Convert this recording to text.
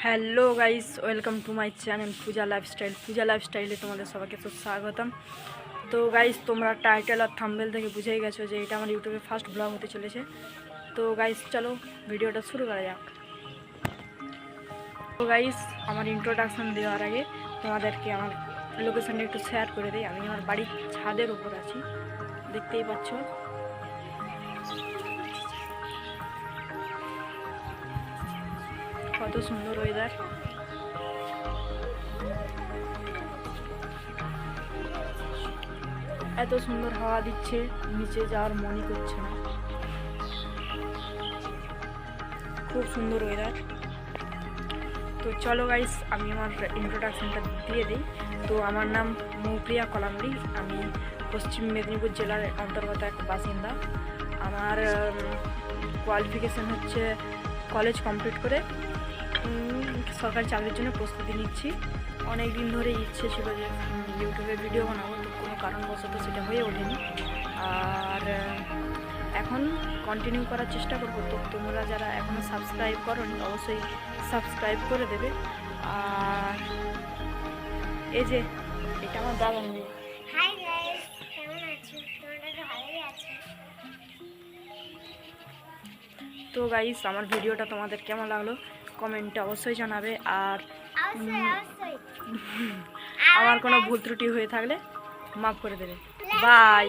Hello guys, welcome to my channel Puja লাইফস্টাইলে তোমাদের সবাইকে তো স্বাগতম। তো গাইস, তোমরা টাইটেল আর থাম্বনেল থেকে বুঝেই গেছো যে এটা আমার ইউটিউবে ফার্স্ট ব্লগ হতে চলেছে। তো গাইস, চলো ভিডিওটা শুরু করা যাক। তো গাইস, আমার ইন্ট্রোডাকশান দেওয়ার আগে তোমাদেরকে আমার লোকেশানটা একটু শেয়ার করে দিই। আমি আমার বাড়ির ছাদের উপর আছি, দেখতেই পাচ্ছ। কত সুন্দর ওয়েদার। এত সুন্দর হাওয়া দিচ্ছে, নিচে যাওয়ার মনই করছে না। খুব সুন্দর ওয়েদার। তো চলো গাইস, আমি আমার ইন্ট্রোডাকশানটা দিয়ে দিই। তো আমার নাম মৌপ্রিয়া কলামড়ি। আমি পশ্চিম মেদিনীপুর জেলার অন্তর্গত এক বাসিন্দা। আমার কোয়ালিফিকেশান হচ্ছে কলেজ কমপ্লিট করে সরকারি চাকরির জন্য প্রস্তুতি নিচ্ছি। অনেক দিন ধরে ইচ্ছে ছিল যে ইউটিউবে ভিডিও বানাবো, তো কোনো কারণবশত সেটা হয়ে ওঠেনি। আর এখন কন্টিনিউ করার চেষ্টা করবো। তো তোমরা যারা এখনও সাবস্ক্রাইব করোনি অবশ্যই সাবস্ক্রাইব করে দেবে। আর এই যে এটা আমার দাদা মেয়ে। হাই গাইস, কেমন আছো? তোমরা তো ভালোই আছো। তো গাইস, আমার ভিডিওটা তোমাদের কেমন লাগলো কমেন্টে অবশ্যই জানাবে। আর অবশ্যই আমার কোনো ভুল ত্রুটি হয়ে থাকলে মাফ করে দেবে। বাই।